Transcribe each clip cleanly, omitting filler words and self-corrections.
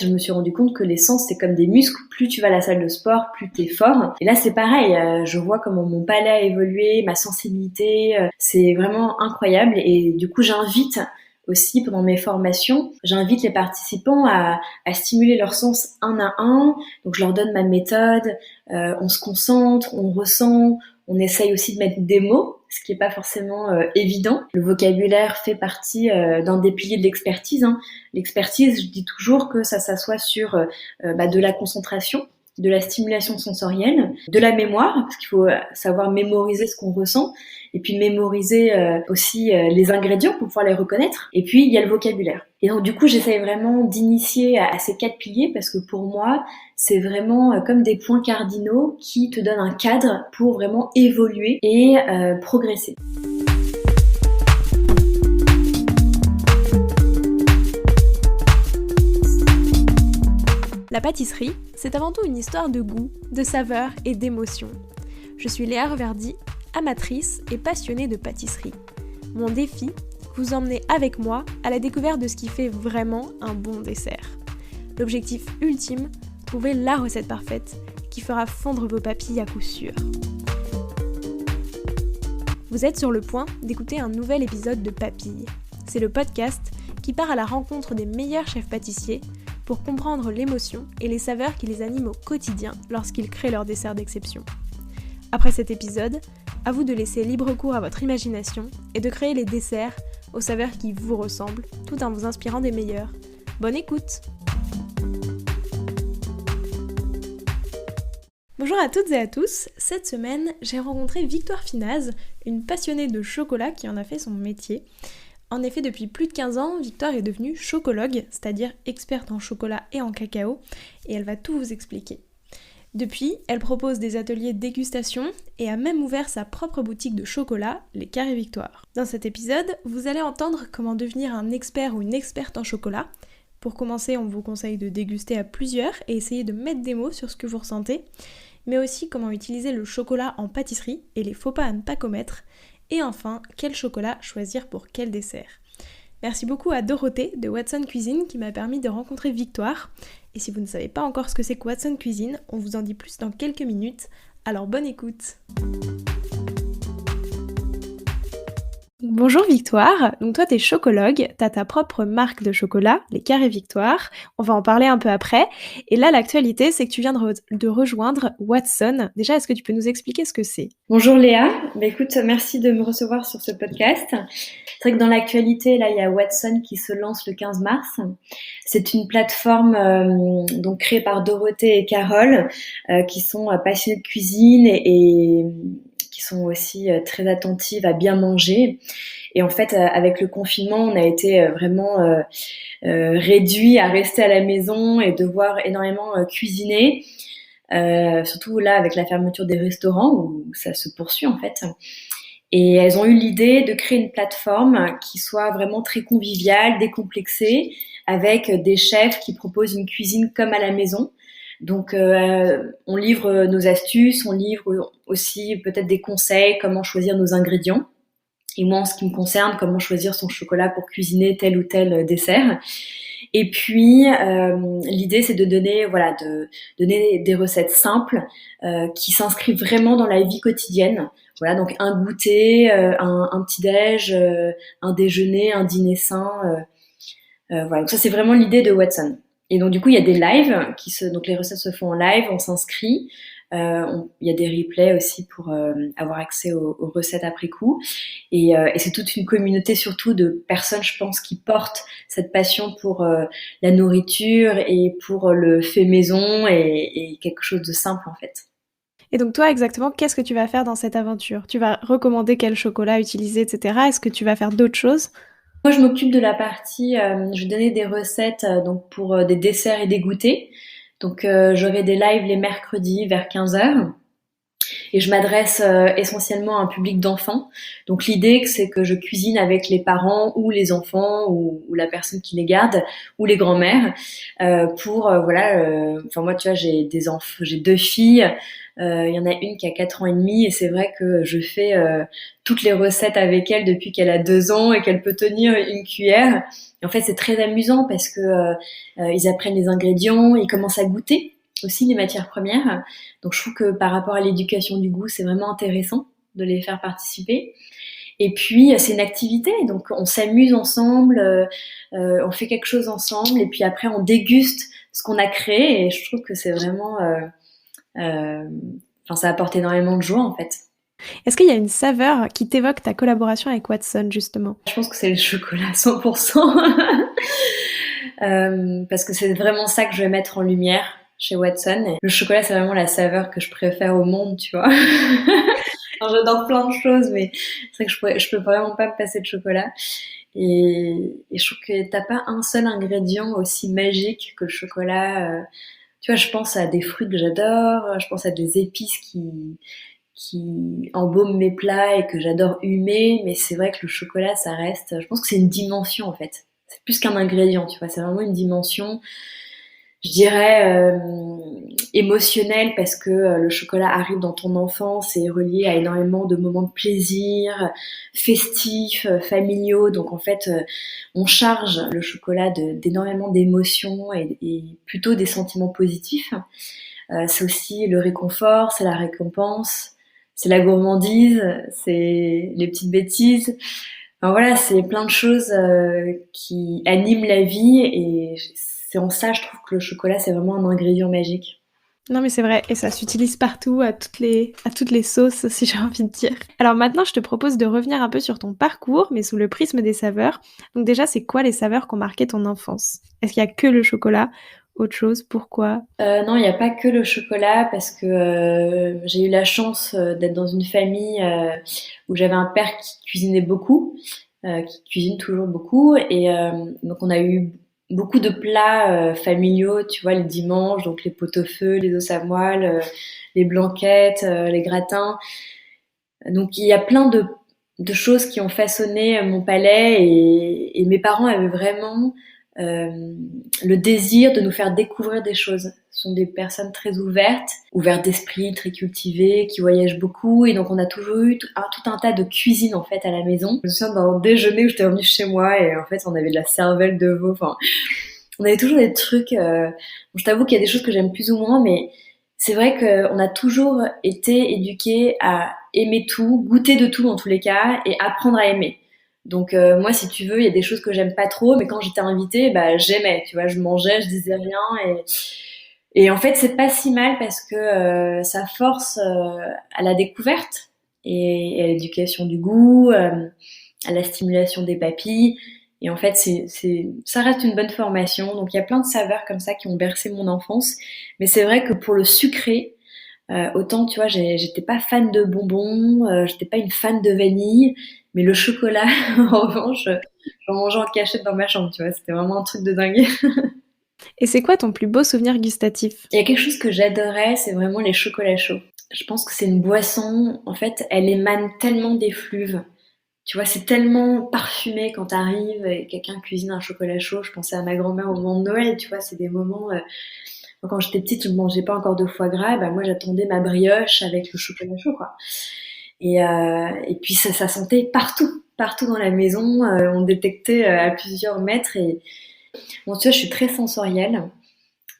Je me suis rendu compte que les sens, c'est comme des muscles. Plus tu vas à la salle de sport, plus t'es fort. Et là, c'est pareil. Je vois comment mon palais a évolué, ma sensibilité. C'est vraiment incroyable. Et du coup, j'invite aussi pendant mes formations, j'invite les participants à stimuler leurs sens un à un. Donc, je leur donne ma méthode. On se concentre, on ressent. On essaye aussi de mettre des mots, ce qui n'est pas forcément évident. Le vocabulaire fait partie d'un des piliers de l'expertise. L'expertise, je dis toujours que ça s'assoit sur de la concentration, de la stimulation sensorielle, de la mémoire, parce qu'il faut savoir mémoriser ce qu'on ressent, et puis mémoriser aussi les ingrédients pour pouvoir les reconnaître. Et puis, il y a le vocabulaire. Et donc, du coup, j'essaye vraiment d'initier à ces 4 piliers, parce que pour moi, c'est vraiment comme des points cardinaux qui te donnent un cadre pour vraiment évoluer et progresser. La pâtisserie, c'est avant tout une histoire de goût, de saveur et d'émotion. Je suis Léa Reverdy, amatrice et passionnée de pâtisserie. Mon défi, vous emmener avec moi à la découverte de ce qui fait vraiment un bon dessert. L'objectif ultime, trouver la recette parfaite qui fera fondre vos papilles à coup sûr. Vous êtes sur le point d'écouter un nouvel épisode de Papilles. C'est le podcast qui part à la rencontre des meilleurs chefs pâtissiers pour comprendre l'émotion et les saveurs qui les animent au quotidien lorsqu'ils créent leurs desserts d'exception. Après cet épisode, à vous de laisser libre cours à votre imagination et de créer les desserts aux saveurs qui vous ressemblent, tout en vous inspirant des meilleurs. Bonne écoute! Bonjour à toutes et à tous, cette semaine j'ai rencontré Victoire Finaz, une passionnée de chocolat qui en a fait son métier. En effet, depuis plus de 15 ans, Victoire est devenue chocologue, c'est-à-dire experte en chocolat et en cacao, et elle va tout vous expliquer. Depuis, elle propose des ateliers de dégustation et a même ouvert sa propre boutique de chocolat, les Carrés Victoire. Dans cet épisode, vous allez entendre comment devenir un expert ou une experte en chocolat. Pour commencer, on vous conseille de déguster à plusieurs et essayer de mettre des mots sur ce que vous ressentez, mais aussi comment utiliser le chocolat en pâtisserie et les faux pas à ne pas commettre. Et enfin, quel chocolat choisir pour quel dessert. Merci beaucoup à Dorothée de Watson Cuisine qui m'a permis de rencontrer Victoire. Et si vous ne savez pas encore ce que c'est que Watson Cuisine, on vous en dit plus dans quelques minutes. Alors bonne écoute. Bonjour Victoire, donc toi t'es chocologue, t'as ta propre marque de chocolat, les Carrés Victoire, on va en parler un peu après, et là l'actualité c'est que tu viens de rejoindre Watson. Déjà, est-ce que tu peux nous expliquer ce que c'est ? Bonjour Léa, écoute, merci de me recevoir sur ce podcast. C'est vrai que dans l'actualité, là il y a Watson qui se lance le 15 mars. C'est une plateforme donc créée par Dorothée et Carole qui sont passionnées de cuisine et qui sont aussi très attentives à bien manger. Et en fait, avec le confinement, on a été vraiment réduits à rester à la maison et devoir énormément cuisiner. Surtout là, avec la fermeture des restaurants, où ça se poursuit en fait. Et elles ont eu l'idée de créer une plateforme qui soit vraiment très conviviale, décomplexée, avec des chefs qui proposent une cuisine comme à la maison. Donc, on livre nos astuces, on livre aussi peut-être des conseils, comment choisir nos ingrédients. Et moi, en ce qui me concerne, comment choisir son chocolat pour cuisiner tel ou tel dessert. Et puis, l'idée, c'est de donner des recettes simples qui s'inscrivent vraiment dans la vie quotidienne. Voilà, donc un goûter, un petit-déj, un déjeuner, un dîner sain. Voilà, donc ça, c'est vraiment l'idée de Watson. Et donc du coup, il y a des lives donc les recettes se font en live, on s'inscrit. Il y a des replays aussi pour avoir accès aux recettes après coup. Et c'est toute une communauté surtout de personnes, je pense, qui portent cette passion pour la nourriture et pour le fait maison et quelque chose de simple en fait. Et donc toi, exactement, qu'est-ce que tu vas faire dans cette aventure ? Tu vas recommander quel chocolat utiliser, etc. Est-ce que tu vas faire d'autres choses ? Moi, je m'occupe de la partie, je vais donner des recettes donc pour des desserts et des goûters. Donc, j'aurai des lives les mercredis vers 15h. Et je m'adresse essentiellement à un public d'enfants. Donc l'idée, c'est que je cuisine avec les parents ou les enfants ou la personne qui les garde ou les grands-mères pour voilà. Enfin moi, tu vois, j'ai des enfants, j'ai 2 filles. Il y en a une qui a 4 ans et demi et c'est vrai que je fais toutes les recettes avec elle depuis qu'elle a 2 ans et qu'elle peut tenir une cuillère. Et en fait, c'est très amusant parce que ils apprennent les ingrédients, ils commencent à goûter aussi les matières premières. Donc je trouve que par rapport à l'éducation du goût, c'est vraiment intéressant de les faire participer. Et puis c'est une activité, donc on s'amuse ensemble, on fait quelque chose ensemble, et puis après on déguste ce qu'on a créé, et je trouve que c'est vraiment, enfin ça apporte énormément de joie en fait. Est-ce qu'il y a une saveur qui t'évoque ta collaboration avec Watson, justement? Je pense que c'est le chocolat 100%, parce que c'est vraiment ça que je vais mettre en lumière chez Watson. Et le chocolat, c'est vraiment la saveur que je préfère au monde, tu vois. Alors, j'adore plein de choses, mais c'est vrai que je peux vraiment pas me passer de chocolat. Et je trouve que t'as pas un seul ingrédient aussi magique que le chocolat. Tu vois, je pense à des fruits que j'adore, je pense à des épices qui embaument mes plats et que j'adore humer, mais c'est vrai que le chocolat, ça reste. Je pense que c'est une dimension en fait. C'est plus qu'un ingrédient, tu vois. C'est vraiment une dimension, je dirais, émotionnelle parce que le chocolat arrive dans ton enfance et est relié à énormément de moments de plaisir, festifs, familiaux. Donc en fait, on charge le chocolat d'énormément d'émotions et plutôt des sentiments positifs. C'est aussi le réconfort, c'est la récompense, c'est la gourmandise, c'est les petites bêtises. Enfin, voilà, c'est plein de choses qui animent la vie et c'est en ça, je trouve que le chocolat, c'est vraiment un ingrédient magique. Non mais c'est vrai, et ça s'utilise partout, à toutes les sauces, si j'ai envie de dire. Alors maintenant, je te propose de revenir un peu sur ton parcours, mais sous le prisme des saveurs. Donc déjà, c'est quoi les saveurs qui ont marqué ton enfance? Est-ce qu'il y a que le chocolat? Autre chose? Pourquoi? Non, il n'y a pas que le chocolat parce que j'ai eu la chance d'être dans une famille où j'avais un père qui cuisinait beaucoup, qui cuisine toujours beaucoup, et donc on a eu beaucoup de plats familiaux, tu vois, les dimanches, donc les pot-au-feu, les os à moelle, les blanquettes, les gratins. Donc il y a plein de choses qui ont façonné mon palais et mes parents avaient vraiment euh, le désir de nous faire découvrir des choses. Ce sont des personnes très ouvertes d'esprit, très cultivées, qui voyagent beaucoup et donc on a toujours eu tout un tas de cuisine en fait à la maison. Je me souviens d'un déjeuner où j'étais revenue chez moi et en fait on avait de la cervelle de veau. Enfin, on avait toujours des trucs. Bon, je t'avoue qu'il y a des choses que j'aime plus ou moins, mais c'est vrai qu'on a toujours été éduqués à aimer tout, goûter de tout dans tous les cas, et apprendre à aimer. Donc moi, si tu veux, il y a des choses que j'aime pas trop, mais quand j'étais invitée, bah j'aimais. Tu vois, je mangeais, je disais rien, et en fait, c'est pas si mal parce que ça force à la découverte et à l'éducation du goût, à la stimulation des papilles. Et en fait, ça reste une bonne formation. Donc, il y a plein de saveurs comme ça qui ont bercé mon enfance. Mais c'est vrai que pour le sucré, autant, tu vois, j'étais pas fan de bonbons, j'étais pas une fan de vanille, mais le chocolat, en revanche, j'en mangeais en cachette dans ma chambre, tu vois. C'était vraiment un truc de dingue. Et c'est quoi ton plus beau souvenir gustatif? Il y a quelque chose que j'adorais, c'est vraiment les chocolats chauds. Je pense que c'est une boisson, en fait, elle émane tellement des fluves. Tu vois, c'est tellement parfumé quand t'arrives et quelqu'un cuisine un chocolat chaud. Je pensais à ma grand-mère au moment de Noël, tu vois, c'est des moments. Quand j'étais petite, je ne mangeais pas encore de foie gras. Bah, moi, j'attendais ma brioche avec le chocolat chaud, quoi. Et puis ça sentait partout, partout dans la maison. On détectait à plusieurs mètres. Et bon, tu vois, je suis très sensorielle.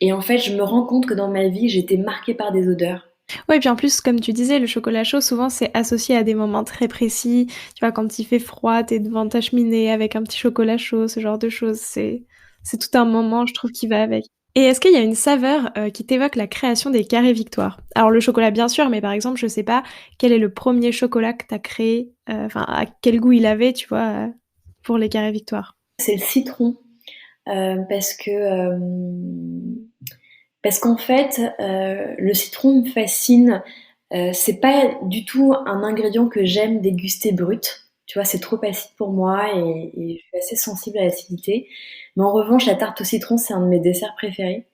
Et en fait, je me rends compte que dans ma vie, j'étais marquée par des odeurs. Ouais, et puis en plus, comme tu disais, le chocolat chaud, souvent, c'est associé à des moments très précis. Tu vois, quand il fait froid, t'es devant ta cheminée avec un petit chocolat chaud, ce genre de choses. C'est tout un moment, je trouve, qui va avec. Et est-ce qu'il y a une saveur qui t'évoque la création des carrés Victoire? Alors le chocolat, bien sûr, mais par exemple, je sais pas, quel est le premier chocolat que t'as créé, enfin, à quel goût il avait, tu vois, pour les carrés Victoire? C'est le citron. Parce que parce qu'en fait, le citron me fascine. C'est pas du tout un ingrédient que j'aime déguster brut. Tu vois, c'est trop acide pour moi et je suis assez sensible à l'acidité. Mais en revanche, la tarte au citron, c'est un de mes desserts préférés.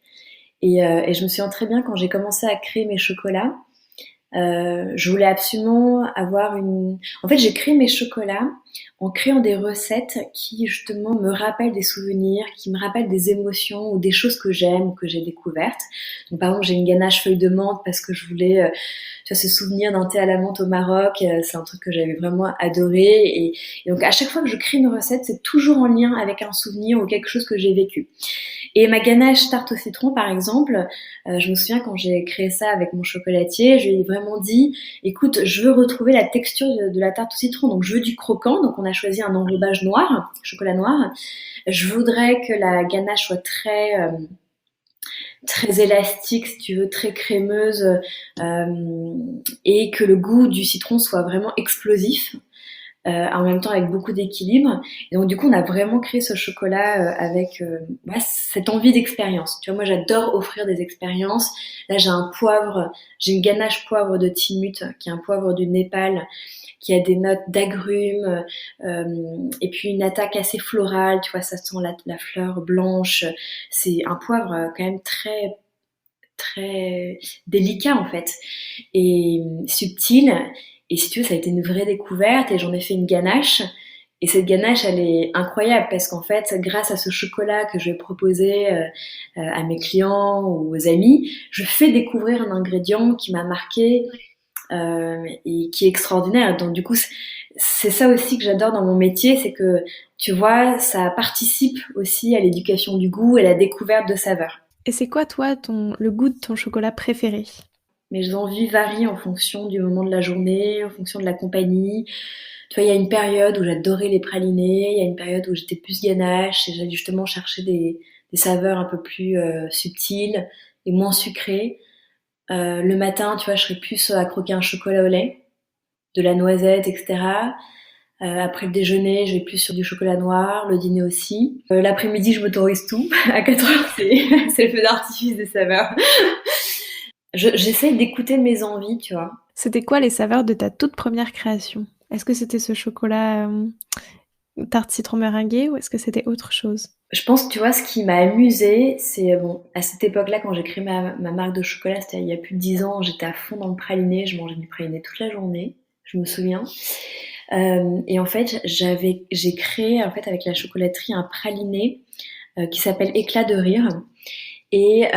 Et je me souviens très bien quand j'ai commencé à créer mes chocolats. Je voulais absolument avoir une... En fait, j'ai créé mes chocolats en créant des recettes qui, justement, me rappellent des souvenirs, qui me rappellent des émotions ou des choses que j'aime ou que j'ai découvertes. Donc, par exemple, j'ai une ganache feuille de menthe parce que je voulais, tu vois, ce souvenir d'un thé à la menthe au Maroc. C'est un truc que j'avais vraiment adoré. Et donc, à chaque fois que je crée une recette, c'est toujours en lien avec un souvenir ou quelque chose que j'ai vécu. Et ma ganache tarte au citron, par exemple, je me souviens quand j'ai créé ça avec mon chocolatier, je lui ai vraiment dit, écoute, je veux retrouver la texture de la tarte au citron, donc je veux du croquant, donc on a choisi un enrobage noir, chocolat noir. Je voudrais que la ganache soit très élastique, si tu veux, très crémeuse, et que le goût du citron soit vraiment explosif. En même temps avec beaucoup d'équilibre. Et donc du coup, on a vraiment créé ce chocolat avec cette envie d'expérience. Tu vois, moi j'adore offrir des expériences. Là, j'ai une ganache poivre de Timut, qui est un poivre du Népal, qui a des notes d'agrumes, et puis une attaque assez florale. Tu vois, ça sent la fleur blanche. C'est un poivre quand même très très délicat en fait et subtil. Et si tu veux, ça a été une vraie découverte et j'en ai fait une ganache. Et cette ganache, elle est incroyable parce qu'en fait, grâce à ce chocolat que je vais proposer à mes clients ou aux amis, je fais découvrir un ingrédient qui m'a marqué et qui est extraordinaire. Donc du coup, c'est ça aussi que j'adore dans mon métier, c'est que tu vois, ça participe aussi à l'éducation du goût et à la découverte de saveurs. Et c'est quoi, toi, le goût de ton chocolat préféré? Mes envies varient en fonction du moment de la journée, en fonction de la compagnie. Tu vois, il y a une période où j'adorais les pralinés, il y a une période où j'étais plus ganache et j'allais justement chercher des saveurs un peu plus subtiles et moins sucrées. Le matin, tu vois, je serais plus à croquer un chocolat au lait, de la noisette, etc. Après le déjeuner, je vais plus sur du chocolat noir, le dîner aussi. L'après-midi, je m'autorise tout. À 4 heures, c'est le feu d'artifice des saveurs. J'essaie d'écouter mes envies, tu vois. C'était quoi les saveurs de ta toute première création? Est-ce que c'était ce chocolat tarte citron meringuée ou est-ce que c'était autre chose? Je pense, tu vois, ce qui m'a amusée, c'est, bon, à cette époque-là, quand j'ai créé ma marque de chocolat, c'était il y a plus de 10 ans, j'étais à fond dans le praliné, je mangeais du praliné toute la journée, je me souviens. Et en fait, j'ai créé, en fait, avec la chocolaterie, un praliné qui s'appelle Éclat de rire. Et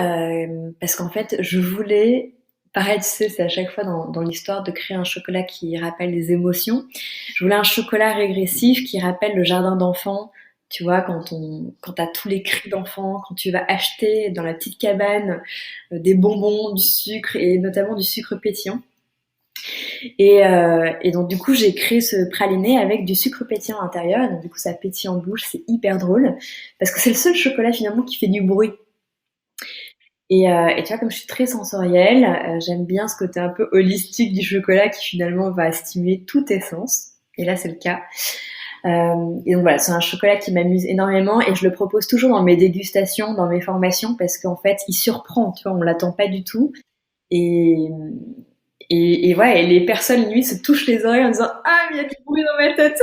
parce qu'en fait, je voulais, pareil, tu sais, c'est à chaque fois dans l'histoire de créer un chocolat qui rappelle des émotions. Je voulais un chocolat régressif qui rappelle le jardin d'enfants. Tu vois, quand t'as tous les cris d'enfants, quand tu vas acheter dans la petite cabane des bonbons, du sucre et notamment du sucre pétillant. Et donc du coup, j'ai créé ce praliné avec du sucre pétillant à l'intérieur. Et donc du coup, ça pétille en bouche, c'est hyper drôle parce que c'est le seul chocolat finalement qui fait du bruit. Et tu vois, comme je suis très sensorielle, j'aime bien ce côté un peu holistique du chocolat qui finalement va stimuler tous tes sens. Et là, c'est le cas. Et donc voilà, c'est un chocolat qui m'amuse énormément et je le propose toujours dans mes dégustations, dans mes formations, parce qu'en fait, il surprend, tu vois, on l'attend pas du tout. Et, et ouais, et les personnes limite se touchent les oreilles en disant «Ah, mais il y a du bruit dans ma tête!»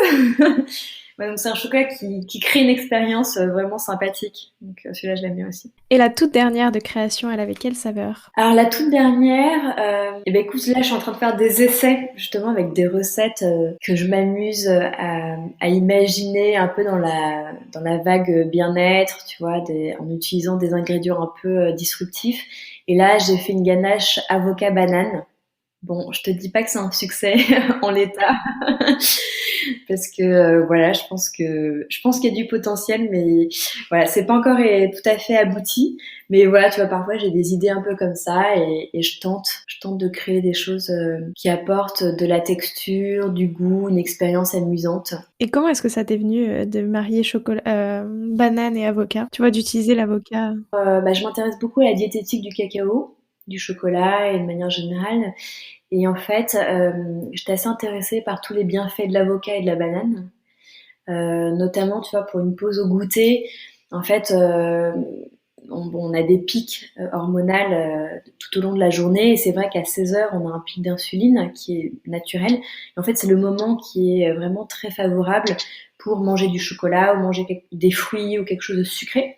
Ouais, donc c'est un chocolat qui crée une expérience vraiment sympathique. Donc celui-là, je l'aime bien aussi. Et la toute dernière de création, elle avait quelle saveur? Alors la toute dernière, eh ben écoute, là je suis en train de faire des essais justement avec des recettes que je m'amuse à imaginer un peu dans la vague bien-être, tu vois, en utilisant des ingrédients un peu disruptifs. Et là j'ai fait une ganache avocat banane. Bon, je te dis pas que c'est un succès en l'état, parce que voilà, je pense qu'il y a du potentiel, mais voilà, c'est pas encore tout à fait abouti. Mais voilà, tu vois, parfois j'ai des idées un peu comme ça et je tente de créer des choses qui apportent de la texture, du goût, une expérience amusante. Et comment est-ce que ça t'est venu de marier banane et avocat? Tu vois, d'utiliser l'avocat. Je m'intéresse beaucoup à la diététique du cacao, du chocolat et de manière générale. Et en fait, j'étais assez intéressée par tous les bienfaits de l'avocat et de la banane. Notamment, tu vois, pour une pause au goûter, en fait, on a des pics hormonales tout au long de la journée. Et c'est vrai qu'à 16 heures, on a un pic d'insuline qui est naturel. Et en fait, c'est le moment qui est vraiment très favorable pour manger du chocolat ou manger des fruits ou quelque chose de sucré.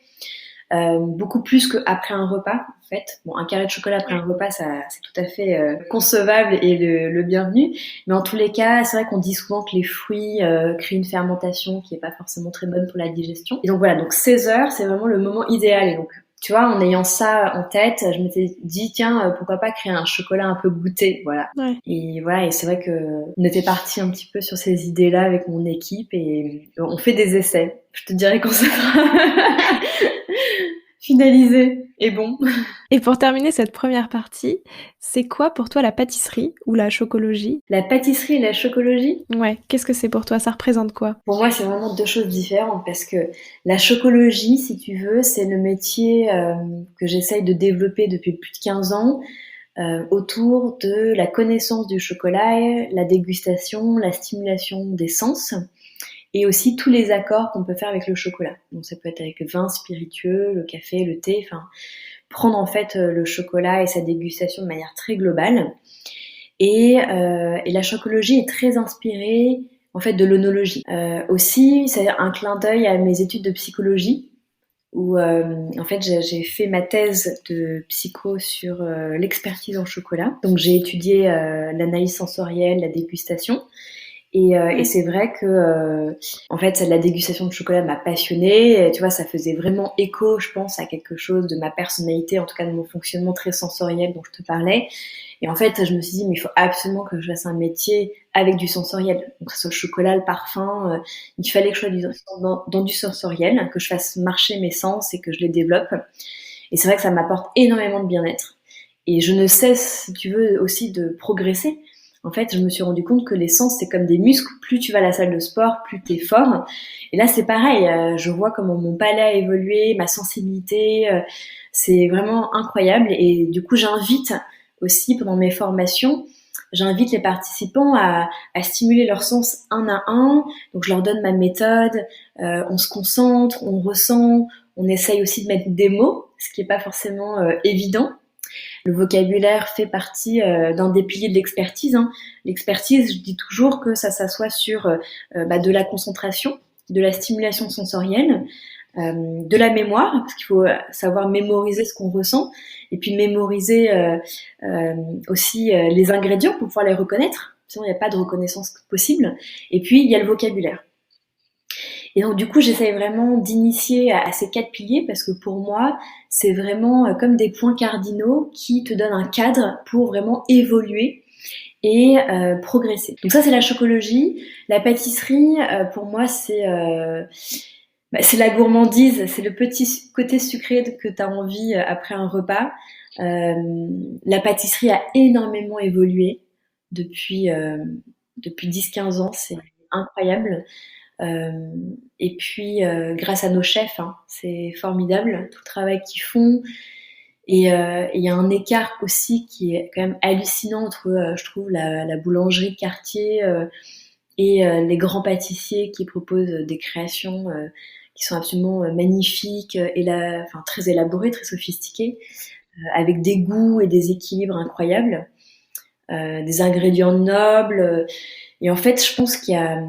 beaucoup plus qu'après un repas, en fait. Bon, un carré de chocolat après un repas, ça, c'est tout à fait concevable et le bienvenu. Mais en tous les cas, c'est vrai qu'on dit souvent que les fruits créent une fermentation qui est pas forcément très bonne pour la digestion. Et donc voilà, donc 16 heures, c'est vraiment le moment idéal. Et donc, tu vois, en ayant ça en tête, je m'étais dit, tiens, pourquoi pas créer un chocolat un peu goûté, voilà. Ouais. Et voilà, et c'est vrai que on était parti un petit peu sur ces idées-là avec mon équipe et on fait des essais. Je te dirai quand ça sera finalisé et bon. Et pour terminer cette première partie, c'est quoi pour toi la pâtisserie ou la chocologie? La pâtisserie et la chocologie, Ouais, qu'est-ce que c'est pour toi? Ça représente quoi? pour moi, c'est vraiment deux choses différentes parce que la chocologie, si tu veux, c'est le métier que j'essaye de développer depuis plus de 15 ans autour de la connaissance du chocolat, la dégustation, la stimulation des sens et aussi tous les accords qu'on peut faire avec le chocolat. Donc ça peut être avec le vin spiritueux, le café, le thé, enfin prendre en fait le chocolat et sa dégustation de manière très globale. Et la chocologie est très inspirée en fait de l'œnologie. Aussi, c'est un clin d'œil à mes études de psychologie où en fait j'ai fait ma thèse de psycho sur l'expertise en chocolat. Donc j'ai étudié l'analyse sensorielle, la dégustation. Et c'est vrai que en fait la dégustation de chocolat m'a passionnée. Et, tu vois, ça faisait vraiment écho, je pense, à quelque chose de ma personnalité, en tout cas de mon fonctionnement très sensoriel dont je te parlais. Et en fait, je me suis dit, mais il faut absolument que je fasse un métier avec du sensoriel. Donc, que ce soit le chocolat, le parfum, il fallait que je sois dans du sensoriel, que je fasse marcher mes sens et que je les développe. Et c'est vrai que ça m'apporte énormément de bien-être. Et je ne cesse, si tu veux, aussi de progresser. En fait, je me suis rendu compte que les sens, c'est comme des muscles. Plus tu vas à la salle de sport, plus t'es fort. Et là, c'est pareil. Je vois comment mon palais a évolué, ma sensibilité. C'est vraiment incroyable. Et du coup, j'invite aussi pendant mes formations, j'invite les participants à stimuler leurs sens un à un. Donc, je leur donne ma méthode. On se concentre, on ressent. On essaye aussi de mettre des mots, ce qui n'est pas forcément évident. Le vocabulaire fait partie d'un des piliers de l'expertise. Hein. L'expertise, je dis toujours que ça s'assoit sur de la concentration, de la stimulation sensorielle, de la mémoire, parce qu'il faut savoir mémoriser ce qu'on ressent, et puis mémoriser aussi les ingrédients pour pouvoir les reconnaître. Sinon, il n'y a pas de reconnaissance possible. Et puis, il y a le vocabulaire. Et donc, du coup, j'essaye vraiment d'initier à ces 4 piliers parce que pour moi, c'est vraiment comme des points cardinaux qui te donnent un cadre pour vraiment évoluer et progresser. Donc ça, c'est la chocologie. La pâtisserie, pour moi, c'est la gourmandise, c'est le petit côté sucré que tu as envie après un repas. La pâtisserie a énormément évolué depuis 10-15 ans, c'est incroyable. Et puis grâce à nos chefs, hein, c'est formidable tout le travail qu'ils font. Et il y a un écart aussi qui est quand même hallucinant entre, je trouve, la boulangerie de quartier et les grands pâtissiers qui proposent des créations qui sont absolument magnifiques enfin très élaborées, très sophistiquées, avec des goûts et des équilibres incroyables, des ingrédients nobles. Et en fait, je pense qu'il y a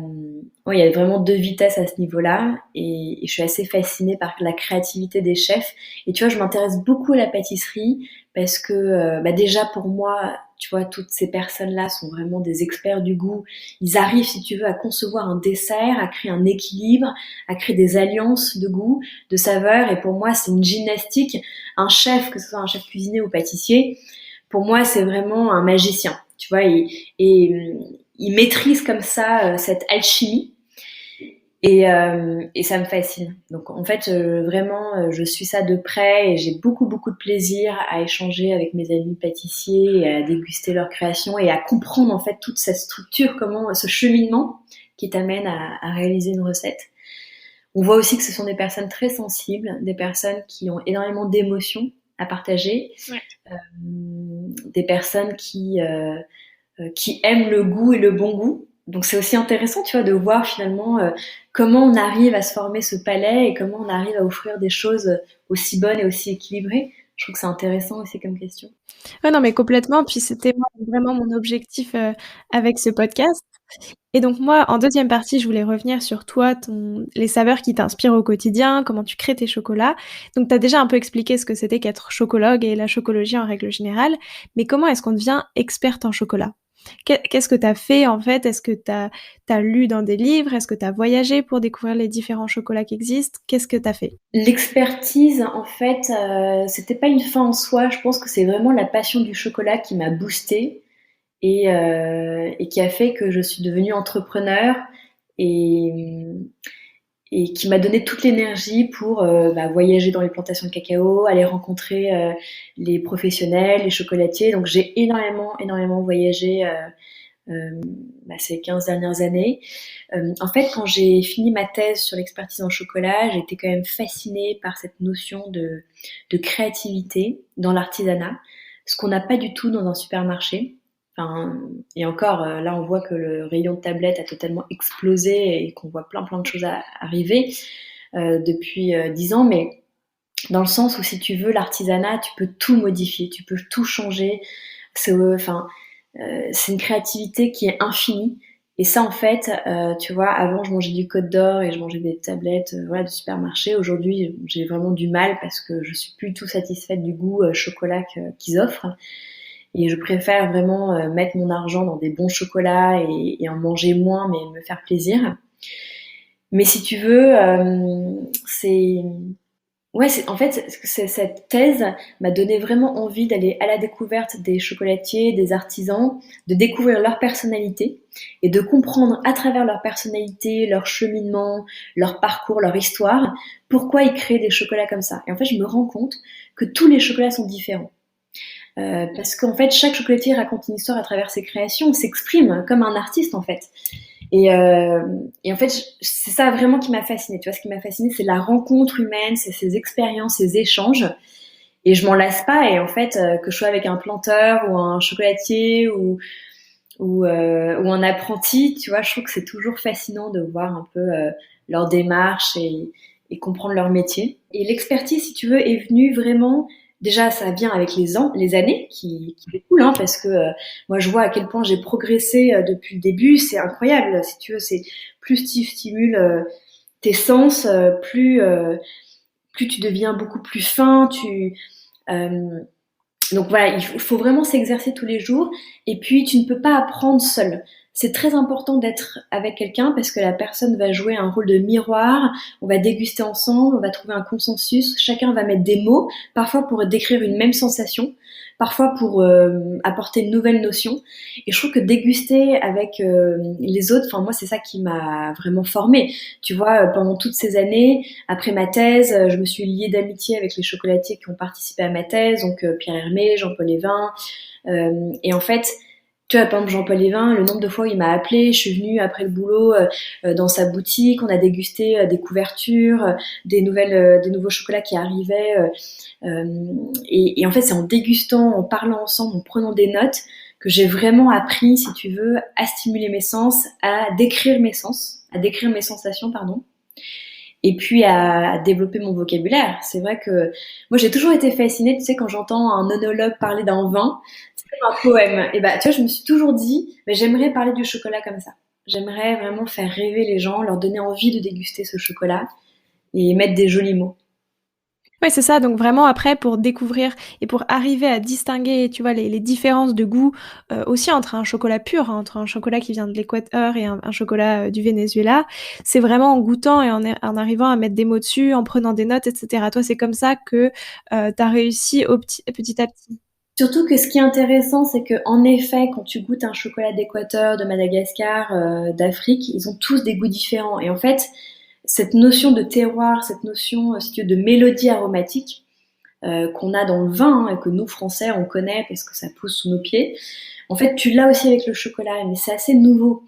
vraiment 2 vitesses à ce niveau-là, et je suis assez fascinée par la créativité des chefs. Et tu vois, je m'intéresse beaucoup à la pâtisserie parce que déjà pour moi, tu vois, toutes ces personnes-là sont vraiment des experts du goût. Ils arrivent, si tu veux, à concevoir un dessert, à créer un équilibre, à créer des alliances de goût, de saveurs. Et pour moi, c'est une gymnastique. Un chef, que ce soit un chef cuisinier ou pâtissier, pour moi, c'est vraiment un magicien. Tu vois, il maîtrise comme ça cette alchimie. Et ça me fascine. Donc en fait, vraiment, je suis ça de près et j'ai beaucoup de plaisir à échanger avec mes amis pâtissiers et à déguster leurs créations et à comprendre en fait toute cette structure, comment ce cheminement qui t'amène à réaliser une recette. On voit aussi que ce sont des personnes très sensibles, des personnes qui ont énormément d'émotions à partager, des personnes qui aiment le goût et le bon goût. Donc c'est aussi intéressant, tu vois, de voir finalement comment on arrive à se former ce palais et comment on arrive à offrir des choses aussi bonnes et aussi équilibrées. Je trouve que c'est intéressant aussi comme question. Ouais, non, mais complètement. Puis c'était vraiment mon objectif avec ce podcast. Et donc moi, en deuxième partie, je voulais revenir sur toi, les saveurs qui t'inspirent au quotidien, comment tu crées tes chocolats. Donc tu as déjà un peu expliqué ce que c'était qu'être chocologue et la chocologie en règle générale, mais comment est-ce qu'on devient experte en chocolat? Qu'est-ce que tu as fait en fait? Est-ce que tu as lu dans des livres? Est-ce que tu as voyagé pour découvrir les différents chocolats qui existent? Qu'est-ce que tu as fait? L'expertise, en fait, c'était pas une fin en soi. Je pense que c'est vraiment la passion du chocolat qui m'a boostée et qui a fait que je suis devenue entrepreneur et, et qui m'a donné toute l'énergie pour voyager dans les plantations de cacao, aller rencontrer les professionnels, les chocolatiers. Donc j'ai énormément voyagé ces 15 dernières années. En fait, quand j'ai fini ma thèse sur l'expertise en chocolat, j'ai été quand même fascinée par cette notion de créativité dans l'artisanat, ce qu'on n'a pas du tout dans un supermarché. Enfin, et encore, là, on voit que le rayon de tablettes a totalement explosé et qu'on voit plein de choses arriver depuis 10 ans, mais dans le sens où si tu veux l'artisanat, tu peux tout modifier, tu peux tout changer. C'est une créativité qui est infinie. Et ça, en fait, tu vois, avant, je mangeais du Côte d'Or et je mangeais des tablettes voilà, de supermarché. Aujourd'hui, j'ai vraiment du mal parce que je suis plus tout satisfaite du goût chocolat qu'ils offrent. Et je préfère vraiment mettre mon argent dans des bons chocolats et en manger moins, mais me faire plaisir. Mais si tu veux, c'est ouais, en fait, cette thèse m'a donné vraiment envie d'aller à la découverte des chocolatiers, des artisans, de découvrir leur personnalité et de comprendre à travers leur personnalité, leur cheminement, leur parcours, leur histoire, pourquoi ils créent des chocolats comme ça. Et en fait, je me rends compte que tous les chocolats sont différents. Parce qu'en fait, chaque chocolatier raconte une histoire à travers ses créations, s'exprime comme un artiste en fait. Et en fait, c'est ça vraiment qui m'a fascinée. Tu vois, ce qui m'a fascinée, c'est la rencontre humaine, c'est ces expériences, ces échanges. Et je m'en lasse pas. Et en fait, que je sois avec un planteur ou un chocolatier ou un apprenti, tu vois, je trouve que c'est toujours fascinant de voir un peu leur démarche et comprendre leur métier. Et l'expertise, si tu veux, est venue vraiment. Déjà, ça vient avec les années qui découlent, hein, parce que moi, je vois à quel point j'ai progressé depuis le début. C'est incroyable, si tu veux. C'est plus tu stimules tes sens, plus tu deviens beaucoup plus fin. Euh, donc voilà, il faut vraiment s'exercer tous les jours. Et puis, tu ne peux pas apprendre seul. C'est très important d'être avec quelqu'un parce que la personne va jouer un rôle de miroir. On va déguster ensemble, on va trouver un consensus. Chacun va mettre des mots, parfois pour décrire une même sensation, parfois pour apporter une nouvelle notion. Et je trouve que déguster avec les autres, enfin moi c'est ça qui m'a vraiment formée. Tu vois, pendant toutes ces années, après ma thèse, je me suis liée d'amitié avec les chocolatiers qui ont participé à ma thèse, donc Pierre Hermé, Jean-Paul Evin. Et en fait, tu vois, par exemple, Jean-Paul Evin, le nombre de fois où il m'a appelé, je suis venue après le boulot dans sa boutique, on a dégusté des couvertures, des nouveaux chocolats qui arrivaient. Et en fait, c'est en dégustant, en parlant ensemble, en prenant des notes, que j'ai vraiment appris, si tu veux, à stimuler mes sens, à décrire mes sens, à décrire mes sensations, pardon, et puis à développer mon vocabulaire. C'est vrai que moi j'ai toujours été fascinée, tu sais, quand j'entends un onologue parler d'un vin, c'est comme un poème. Et bah tu vois, je me suis toujours dit, mais j'aimerais parler du chocolat comme ça. J'aimerais vraiment faire rêver les gens, leur donner envie de déguster ce chocolat et mettre des jolis mots. Ouais, c'est ça. Donc vraiment après, pour découvrir et pour arriver à distinguer, tu vois, les différences de goût aussi entre un chocolat pur, hein, entre un chocolat qui vient de l'Équateur et un chocolat du Venezuela, c'est vraiment en goûtant et en arrivant à mettre des mots dessus, en prenant des notes, etc. Toi, c'est comme ça que tu as réussi petit à petit. Surtout que ce qui est intéressant, c'est que en effet, quand tu goûtes un chocolat d'Équateur, de Madagascar, d'Afrique, ils ont tous des goûts différents. Et en fait, cette notion de terroir, cette notion, si tu veux, de mélodie aromatique qu'on a dans le vin hein, et que nous Français on connaît parce que ça pousse sous nos pieds. En fait, tu l'as aussi avec le chocolat, mais c'est assez nouveau.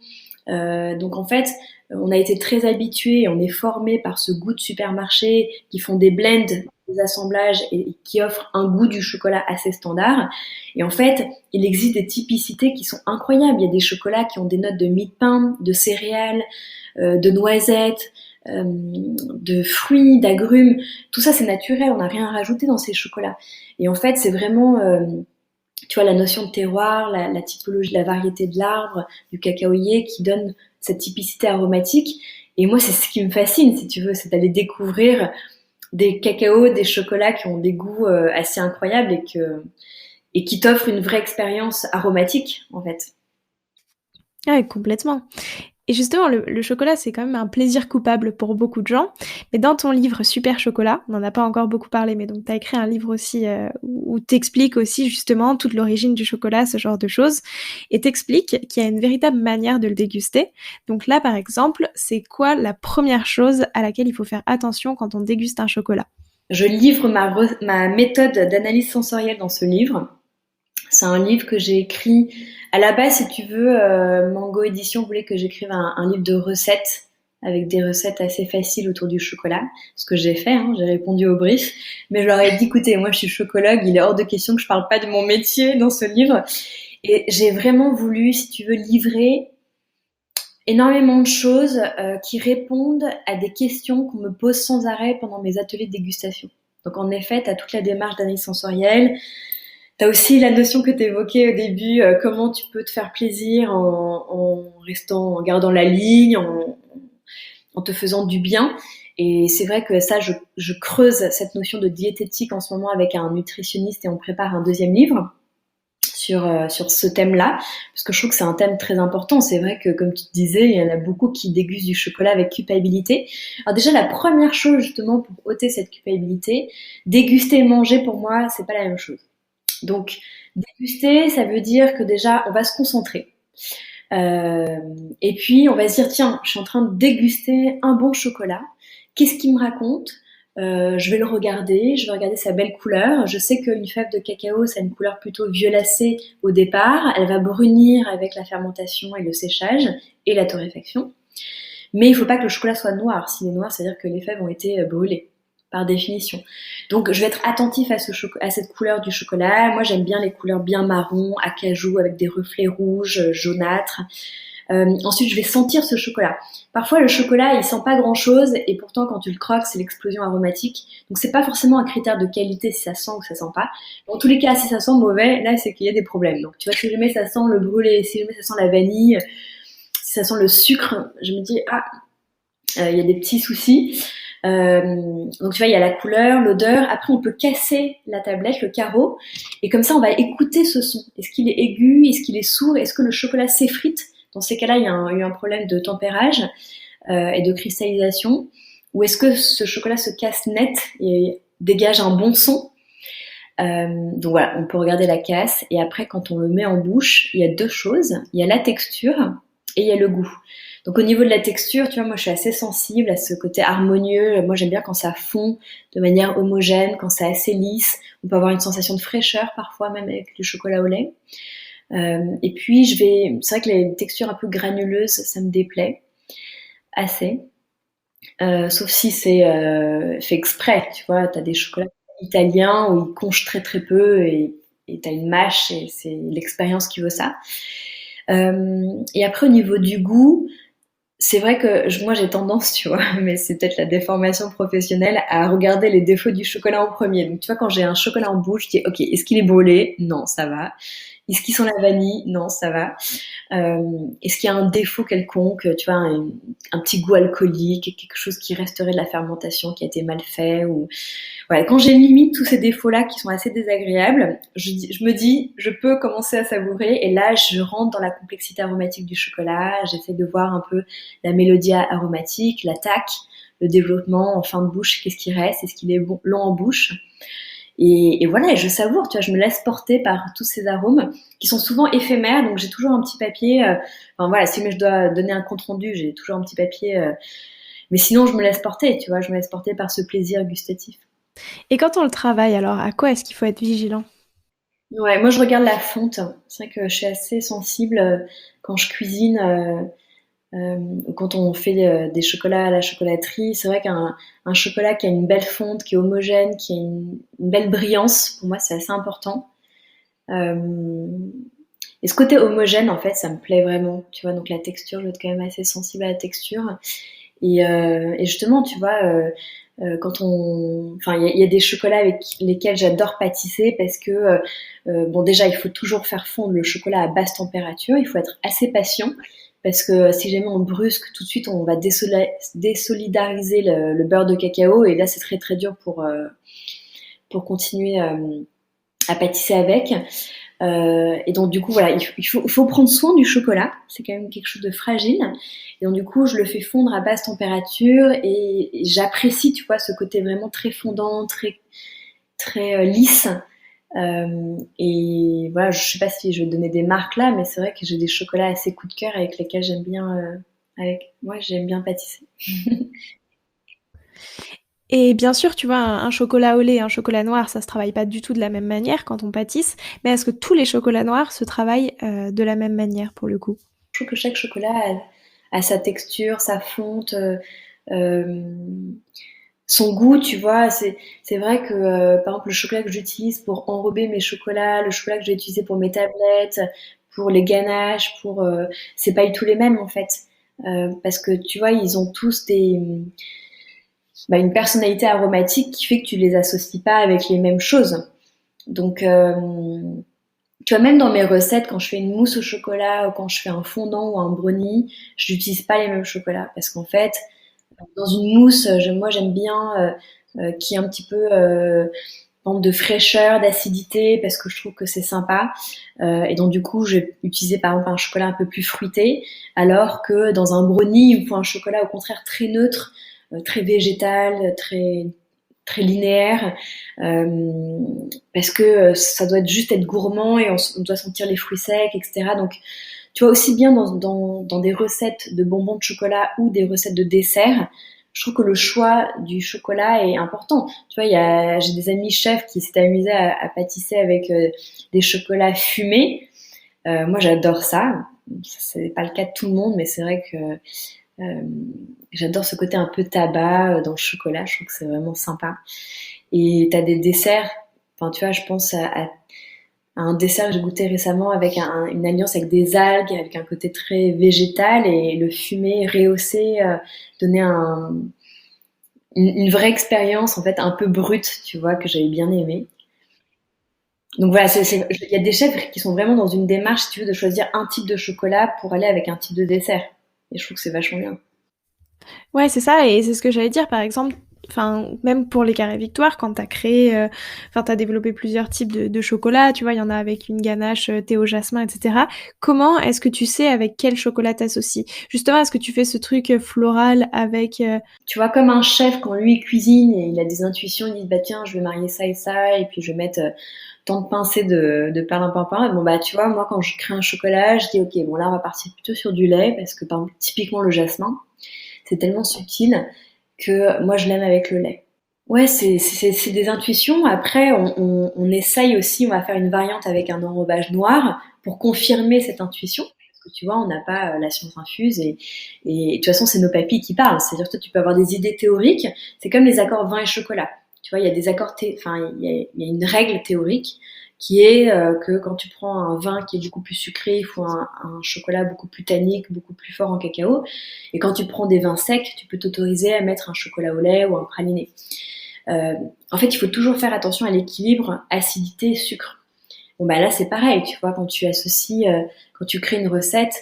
Donc en fait, on a été très habitués, on est formé par ce goût de supermarché qui font des blends, des assemblages et qui offrent un goût du chocolat assez standard. Et en fait, il existe des typicités qui sont incroyables. Il y a des chocolats qui ont des notes de mie de pain, de céréales, de noisettes, de fruits, d'agrumes. Tout ça, c'est naturel. On n'a rien à rajouter dans ces chocolats. Et en fait, c'est vraiment tu vois, la notion de terroir, la typologie, la variété de l'arbre, du cacaoyer qui donne cette typicité aromatique. Et moi, c'est ce qui me fascine, si tu veux, c'est d'aller découvrir des cacaos, des chocolats qui ont des goûts assez incroyables et qui t'offrent une vraie expérience aromatique, en fait. Ouais, complètement. Et justement, le chocolat, c'est quand même un plaisir coupable pour beaucoup de gens. Mais dans ton livre Super Chocolat, on n'en a pas encore beaucoup parlé, mais donc tu as écrit un livre aussi où tu expliques aussi justement toute l'origine du chocolat, ce genre de choses. Et t'expliques qu'il y a une véritable manière de le déguster. Donc là, par exemple, c'est quoi la première chose à laquelle il faut faire attention quand on déguste un chocolat? Je livre ma méthode d'analyse sensorielle dans ce livre. C'est un livre que j'ai écrit à la base, si tu veux, Mango Édition voulait que j'écrive un livre de recettes avec des recettes assez faciles autour du chocolat, ce que j'ai fait, hein, j'ai répondu au brief, mais je leur ai dit, écoutez, moi je suis chocologue, il est hors de question que je parle pas de mon métier dans ce livre, et j'ai vraiment voulu, si tu veux, livrer énormément de choses qui répondent à des questions qu'on me pose sans arrêt pendant mes ateliers de dégustation. Donc en effet, tu as toute la démarche d'analyse sensorielle, tu as aussi la notion que tu évoquais au début, comment tu peux te faire plaisir en gardant la ligne, en te faisant du bien. Et c'est vrai que ça, je creuse cette notion de diététique en ce moment avec un nutritionniste et on prépare un deuxième livre sur ce thème-là, parce que je trouve que c'est un thème très important. C'est vrai que, comme tu te disais, il y en a beaucoup qui dégustent du chocolat avec culpabilité. Alors déjà, la première chose, justement, pour ôter cette culpabilité, déguster et manger, pour moi, c'est pas la même chose. Donc, déguster, ça veut dire que déjà, on va se concentrer. Et puis, on va se dire, tiens, je suis en train de déguster un bon chocolat. Qu'est-ce qu'il me raconte? Je vais le regarder, je vais regarder sa belle couleur. Je sais qu'une fève de cacao, ça a une couleur plutôt violacée au départ. Elle va brunir avec la fermentation et le séchage et la torréfaction. Mais il ne faut pas que le chocolat soit noir. S'il est noir, c'est-à-dire que les fèves ont été brûlées, par définition. Donc, je vais être attentif à cette couleur du chocolat. Moi, j'aime bien les couleurs bien marron, acajou, avec des reflets rouges, jaunâtres. Ensuite, je vais sentir ce chocolat. Parfois, le chocolat, il sent pas grand-chose, et pourtant, quand tu le croques, c'est l'explosion aromatique. Donc, c'est pas forcément un critère de qualité si ça sent ou ça sent pas. Dans tous les cas, si ça sent mauvais, là, c'est qu'il y a des problèmes. Donc, tu vois, si jamais ça sent le brûlé, si jamais ça sent la vanille, si ça sent le sucre, je me dis, il y a des petits soucis. Donc tu vois, il y a la couleur, l'odeur. Après, on peut casser la tablette, le carreau, et comme ça, on va écouter ce son. Est-ce qu'il est aigu? Est-ce qu'il est sourd? Est-ce que le chocolat s'effrite? Dans ces cas-là, il y a eu un problème de tempérage et de cristallisation. Ou est-ce que ce chocolat se casse net et dégage un bon son? Donc voilà, on peut regarder la casse. Et après, quand on le met en bouche, il y a deux choses. Il y a la texture et il y a le goût. Donc au niveau de la texture, tu vois, moi je suis assez sensible à ce côté harmonieux. Moi j'aime bien quand ça fond de manière homogène, quand c'est assez lisse. On peut avoir une sensation de fraîcheur parfois, même avec du chocolat au lait. Et puis c'est vrai que les textures un peu granuleuses, ça me déplaît assez. Sauf si c'est fait exprès, tu vois. T'as des chocolats italiens où ils conchent très très peu et t'as une mâche et c'est l'expérience qui veut ça. Et après au niveau du goût, c'est vrai que moi j'ai tendance, tu vois, mais c'est peut-être la déformation professionnelle, à regarder les défauts du chocolat en premier. Donc tu vois, quand j'ai un chocolat en bouche, je dis ok, est-ce qu'il est brûlé? Non, ça va. Est-ce qu'il sent la vanille? Non, ça va. Est-ce qu'il y a un défaut quelconque, tu vois, un petit goût alcoolique, quelque chose qui resterait de la fermentation qui a été mal fait ou voilà. Quand j'élimine tous ces défauts-là qui sont assez désagréables, je me dis, je peux commencer à savourer et là, je rentre dans la complexité aromatique du chocolat. J'essaie de voir un peu la mélodie aromatique, l'attaque, le développement en fin de bouche, qu'est-ce qui reste, est-ce qu'il est bon, long en bouche. Et voilà, et je savoure, tu vois, je me laisse porter par tous ces arômes qui sont souvent éphémères, donc j'ai toujours un petit papier, enfin voilà, si je dois donner un compte rendu, j'ai toujours un petit papier, mais sinon je me laisse porter, tu vois, je me laisse porter par ce plaisir gustatif. Et quand on le travaille, alors, à quoi est-ce qu'il faut être vigilant? Ouais, moi je regarde la fonte, c'est vrai que je suis assez sensible quand je cuisine, quand on fait des chocolats à la chocolaterie, c'est vrai qu'un chocolat qui a une belle fonte, qui est homogène, qui a une belle brillance, pour moi c'est assez important. Euh, et ce côté homogène, en fait, ça me plaît vraiment. Tu vois, donc la texture, je vais être quand même assez sensible à la texture. Et justement, tu vois, Enfin, il y a des chocolats avec lesquels j'adore pâtisser parce que, bon, déjà, il faut toujours faire fondre le chocolat à basse température. Il faut être assez patient parce que si jamais on brusque, tout de suite, on va désolidariser le beurre de cacao et là, c'est très très dur pour continuer à pâtisser avec. Et donc du coup voilà, il faut prendre soin du chocolat, c'est quand même quelque chose de fragile. Et donc du coup je le fais fondre à basse température et j'apprécie, tu vois, ce côté vraiment très fondant, très très lisse. Et voilà, je sais pas si je vais donner des marques là, mais c'est vrai que j'ai des chocolats assez coup de cœur avec lesquels j'aime bien, avec moi j'aime bien pâtisser. Et bien sûr, tu vois, un chocolat au lait et un chocolat noir, ça se travaille pas du tout de la même manière quand on pâtisse, mais est-ce que tous les chocolats noirs se travaillent de la même manière pour le coup? Je trouve que chaque chocolat a sa texture, sa fonte. Euh, Son goût, tu vois, c'est vrai que par exemple le chocolat que j'utilise pour enrober mes chocolats, le chocolat que j'ai utilisé pour mes tablettes, pour les ganaches, c'est pas du tout les mêmes en fait. Parce que tu vois, ils ont tous une personnalité aromatique qui fait que tu les associes pas avec les mêmes choses. Donc tu vois, même dans mes recettes, quand je fais une mousse au chocolat ou quand je fais un fondant ou un brownie, je n'utilise pas les mêmes chocolats parce qu'en fait, dans une mousse, moi j'aime bien qui est un petit peu de fraîcheur, d'acidité, parce que je trouve que c'est sympa. Et donc du coup, je vais utiliser par exemple un chocolat un peu plus fruité, alors que dans un brownie, il me faut un chocolat au contraire très neutre, très végétal, très très linéaire, euh, parce que ça doit juste être gourmand et on doit sentir les fruits secs, etc. Donc tu vois, aussi bien dans des recettes de bonbons de chocolat ou des recettes de dessert, je trouve que le choix du chocolat est important. Tu vois, j'ai des amis chefs qui s'étaient amusés à pâtisser avec des chocolats fumés. Moi, j'adore ça. C'est pas le cas de tout le monde, mais c'est vrai que euh, j'adore ce côté un peu tabac dans le chocolat. Je trouve que c'est vraiment sympa. Et t'as des desserts. Enfin, tu vois, je pense à un dessert que j'ai goûté récemment avec une alliance avec des algues, avec un côté très végétal et le fumé rehaussé donnait une vraie expérience en fait un peu brute, tu vois, que j'avais bien aimé. Donc voilà, il y a des chefs qui sont vraiment dans une démarche, si tu veux, de choisir un type de chocolat pour aller avec un type de dessert. Et je trouve que c'est vachement bien. Ouais, c'est ça, et c'est ce que j'allais dire, par exemple, enfin, même pour les carrés Victoire, quand t'as créé, enfin, t'as développé plusieurs types de chocolat, tu vois, il y en a avec une ganache thé au jasmin, etc. Comment est-ce que tu sais avec quel chocolat t'associes? Justement, est-ce que tu fais ce truc floral avec... Tu vois, comme un chef, quand lui cuisine et il a des intuitions, il dit bah tiens, je vais marier ça et ça, et puis je vais mettre tant de pincées de perlimpinpin. Et bon bah tu vois, moi quand je crée un chocolat, je dis ok, bon là on va partir plutôt sur du lait, parce que par exemple, typiquement le jasmin, c'est tellement subtil que moi je l'aime avec le lait. Ouais, c'est des intuitions. Après, on essaye aussi, on va faire une variante avec un enrobage noir pour confirmer cette intuition. Parce que tu vois, on n'a pas la science infuse et de toute façon, c'est nos papilles qui parlent. C'est-à-dire que toi, tu peux avoir des idées théoriques. C'est comme les accords vin et chocolat. Tu vois, il y a des accords, enfin, il y a une règle théorique qui est que quand tu prends un vin qui est beaucoup plus sucré, il faut un chocolat beaucoup plus tannique, beaucoup plus fort en cacao. Et quand tu prends des vins secs, tu peux t'autoriser à mettre un chocolat au lait ou un praliné. Euh, En fait, il faut toujours faire attention à l'équilibre acidité-sucre. Bon, bah là, c'est pareil, tu vois, quand tu associes, quand tu crées une recette,